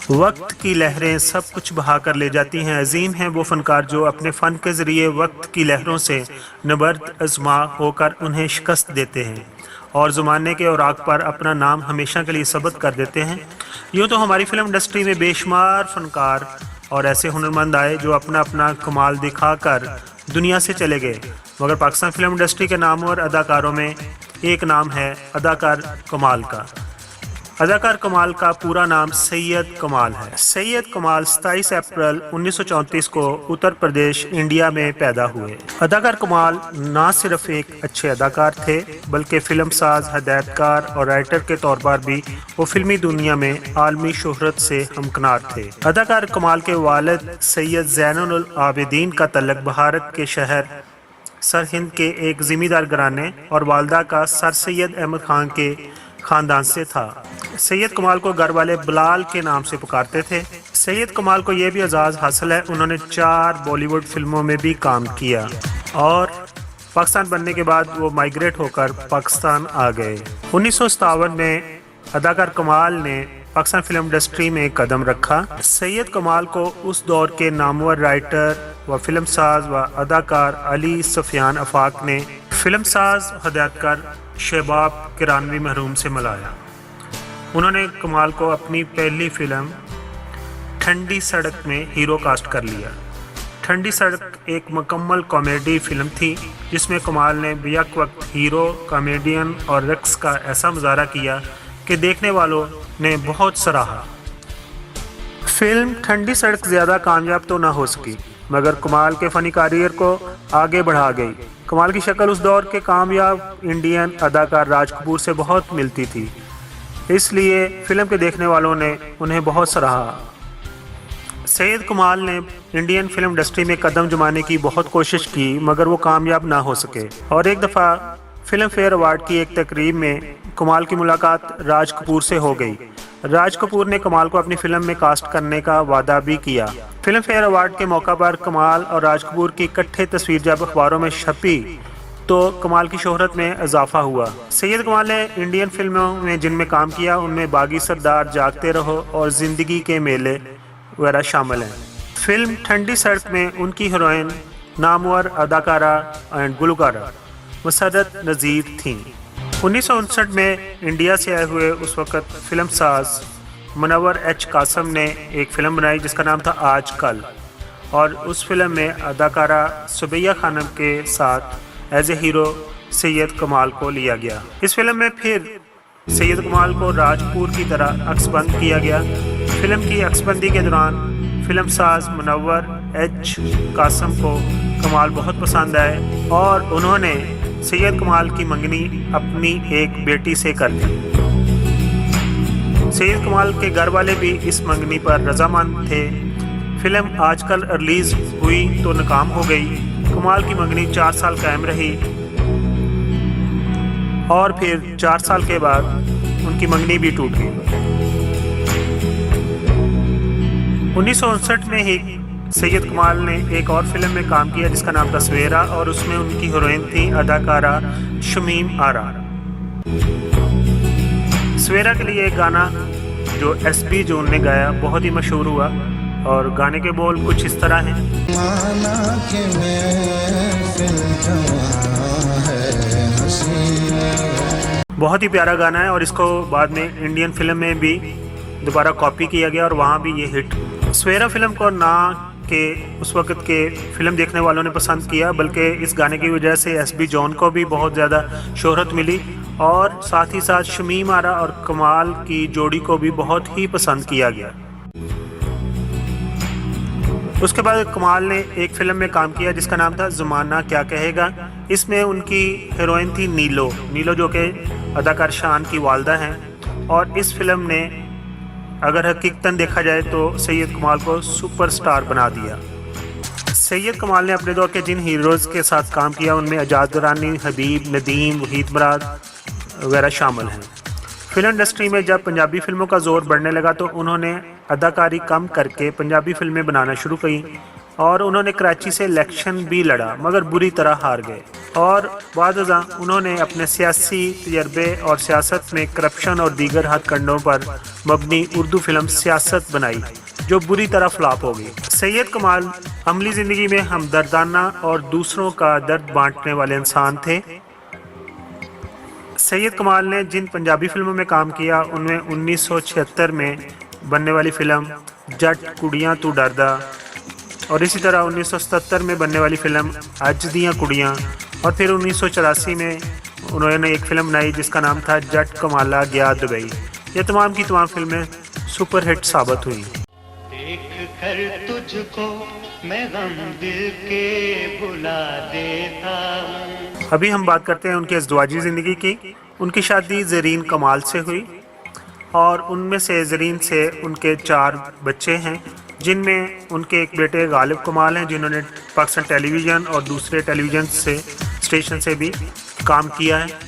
वक्त की लहरें सब कुछ बहा कर ले जाती हैं। अजीम हैं वो फनकार जो अपने फ़न के ज़रिए वक्त की लहरों से नबर्द आज़मा होकर उन्हें शिकस्त देते हैं और ज़माने के औराक पर अपना नाम हमेशा के लिए सबत कर देते हैं। यूँ तो हमारी फ़िल्म इंडस्ट्री में बेशुमार फ़नकार और ऐसे हुनरमंद आए जो अपना अपना कमाल दिखाकर दुनिया से चले गए, मगर पाकिस्तान फ़िल्म इंडस्ट्री के नामवर अदाकारों में एक नाम है अदाकार कमाल का। अदाकार कमाल का पूरा नाम सैयद कमाल है। सैयद कमाल 27 अप्रैल 1934 को उत्तर प्रदेश इंडिया में पैदा हुए। अदाकार कमाल ना सिर्फ एक अच्छे अदाकार थे बल्कि फिल्म साज, हदायतकार और राइटर के तौर पर भी वो फिल्मी दुनिया में आलमी शोहरत से हमकनार थे। अदाकार कमाल के वालिद सैयद ज़ैनुल आबिदीन का तल्लुक भारत के शहर सरहिंद के एक ज़मींदार घराने और वालदा का सर सैयद अहमद खान के ख़ानदान से था। सैयद कमाल को घर वाले बिलाल के नाम से पुकारते थे। सैयद कमाल को यह भी एजाज़ हासिल है, उन्होंने 4 बॉलीवुड फिल्मों में भी काम किया और पाकिस्तान बनने के बाद वो माइग्रेट होकर पाकिस्तान आ गए। 1957 में अदाकार कमाल ने पाकिस्तान फिल्म इंडस्ट्री में कदम रखा। सैयद कमाल को उस दौर के नामवर राइटर व फिल्म साज व अदाकार अली सफियान आफाक ने फिल्म साज हदायतकार शहबाब किरानवी मरहूम से मिलाया। उन्होंने कमाल को अपनी पहली फिल्म ठंडी सड़क में हीरो कास्ट कर लिया। ठंडी सड़क एक मुकम्मल कॉमेडी फिल्म थी जिसमें कमाल ने बेयक वक्त हीरो, कॉमेडियन और रक्स का ऐसा मुजाहरा किया कि देखने वालों ने बहुत सराहा। फिल्म ठंडी सड़क ज़्यादा कामयाब तो ना हो सकी मगर कमाल के फ़नी करियर को आगे बढ़ा गई। कमाल की शक्ल उस दौर के कामयाब इंडियन अदाकार राज कपूर से बहुत मिलती थी, इसलिए फिल्म के देखने वालों ने उन्हें बहुत सराहा। सैयद कमाल ने इंडियन फिल्म इंडस्ट्री में कदम जमाने की बहुत कोशिश की मगर वो कामयाब ना हो सके और एक दफ़ा फिल्म फेयर अवार्ड की एक तकरीब में कमाल की मुलाकात राज कपूर से हो गई। राज कपूर ने कमाल को अपनी फिल्म में कास्ट करने का वादा भी किया। फिल्म फेयर अवार्ड के मौका पर कमाल और राज कपूर की इकट्ठे तस्वीर जब अखबारों में छपी तो कमाल की शोहरत में इजाफा हुआ। सैयद कमाल ने इंडियन फिल्मों में जिनमें काम किया उनमें बागी सरदार, जागते रहो और ज़िंदगी के मेले वगैरह शामिल हैं। फिल्म ठंडी सड़क में उनकी हीरोइन नामवर अदाकारा एंड गुलकारा मसरत नज़ीर थीं। 1959 में इंडिया से आए हुए उस वक़्त फिल्म साज मुनव्वर एच कासम ने एक फ़िल्म बनाई जिसका नाम था आज कल और उस फिल्म में अदाकारा सुबैया खानम के साथ एज ए हीरो सैयद कमाल को लिया गया। इस फिल्म में फिर सैयद कमाल को राजपूर की तरह अक्सबंद किया गया। फिल्म की अक्सबंदी के दौरान फिल्म साज मुनव्वर एच कासम को कमाल बहुत पसंद आए और उन्होंने सैयद कमाल की मंगनी अपनी एक बेटी से कर दी। सैयद कमाल के घर वाले भी इस मंगनी पर रजामंद थे। फिल्म आजकल रिलीज़ हुई तो नाकाम हो गई। कमाल की मंगनी 4 साल कायम रही और फिर 4 साल के बाद उनकी मंगनी भी टूट गई। 1959 में ही सैयद कमाल ने एक और फिल्म में काम किया जिसका नाम था सवेरा और उसमें उनकी हीरोइन थी अदाकारा शमीम आरा। सवेरा के लिए एक गाना जो एसपी जॉन ने गाया बहुत ही मशहूर हुआ और गाने के बोल कुछ इस तरह हैं। बहुत ही प्यारा गाना है और इसको बाद में इंडियन फिल्म में भी दोबारा कॉपी किया गया और वहाँ भी ये हिट। सवेरा फिल्म को ना के उस वक़्त के फिल्म देखने वालों ने पसंद किया बल्कि इस गाने की वजह से एसपी जॉन को भी बहुत ज़्यादा शोहरत मिली और साथ ही साथ शमीम आरा और कमाल की जोड़ी को भी बहुत ही पसंद किया गया। उसके बाद कमाल ने एक फ़िल्म में काम किया जिसका नाम था ज़माना क्या कहेगा। इसमें उनकी हीरोइन थी नीलो जो कि अदाकार शान की वालदा हैं और इस फिल्म ने अगर हकीकतन देखा जाए तो सैयद कमाल को सुपरस्टार बना दिया। सैयद कमाल ने अपने दौर के जिन हीरोज़ के साथ काम किया उनमें आज़ाद दुरानी, हबीब, नदीम, वहीद मुराद वगैरह शामिल हैं। फिल्म इंडस्ट्री में जब पंजाबी फिल्मों का जोर बढ़ने लगा तो उन्होंने अदाकारी कम करके पंजाबी फिल्में बनाना शुरू की और उन्होंने कराची से इलेक्शन भी लड़ा मगर बुरी तरह हार गए और बादशाह उन्होंने अपने सियासी तजर्बे और सियासत में करप्शन और दीगर हथकंडों पर मबनी उर्दू फिल्म सियासत बनाई, जो बुरी तरह फ्लॉप हो गई। सैयद कमाल अमली ज़िंदगी में हमदर्दाना और दूसरों का दर्द बांटने वाले इंसान थे। सैयद कमाल ने जिन पंजाबी फिल्मों में काम किया उनमें 1976 में बनने वाली फिल्म जट कुड़ियाँ तू डरदा, और इसी तरह 1977 में बनने वाली फिल्म अज दियाँ कुड़ियाँ, और फिर 1984 में उन्होंने एक फिल्म बनाई जिसका नाम था जट कमाला गया दुबई। ये तमाम की तमाम फिल्में सुपर हिट साबित हुई। देख कर तुझको मैं गम दिल के भुला देता हूं। अभी हम बात करते हैं उनकी अज़दवाजी ज़िंदगी की। उनकी शादी ज़रीन कमाल से हुई और उनमें से ज़रीन से उनके 4 बच्चे हैं, जिनमें उनके एक बेटे गालिब कमाल हैं जिन्होंने पाकिस्तान टेलीविज़न और दूसरे टेलीविज़न से स्टेशन से भी काम किया है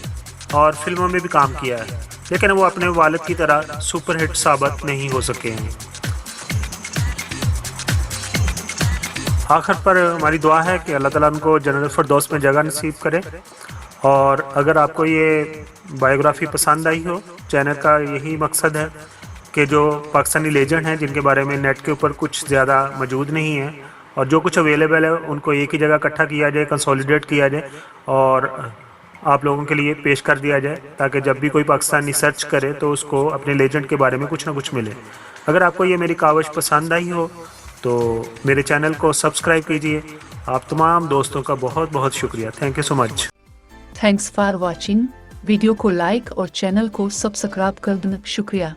और फिल्मों में भी काम किया है, लेकिन वो अपने वालिद की तरह सुपर हिट साबित नहीं हो सके हैं। आखिर पर हमारी दुआ है कि अल्लाह ताला उनको जन्नत फिरदौस में जगह नसीब करे। और अगर आपको ये बायोग्राफ़ी पसंद आई हो, चैनल का यही मकसद है कि जो पाकिस्तानी लेजेंड हैं जिनके बारे में नेट के ऊपर कुछ ज़्यादा मौजूद नहीं है और जो कुछ अवेलेबल है उनको एक ही जगह इकट्ठा किया जाए, कंसोलिडेट किया जाए और आप लोगों के लिए पेश कर दिया जाए, ताकि जब भी कोई पाकिस्तानी सर्च करे तो उसको अपने लेजेंड के बारे में कुछ ना कुछ मिले। अगर आपको ये मेरी काविश पसंद आई हो तो मेरे चैनल को सब्सक्राइब कीजिए। आप तमाम दोस्तों का बहुत बहुत शुक्रिया। Thank you so much. Thanks for watching. Video को लाइक और चैनल को सब्सक्राइब कर देना शुक्रिया।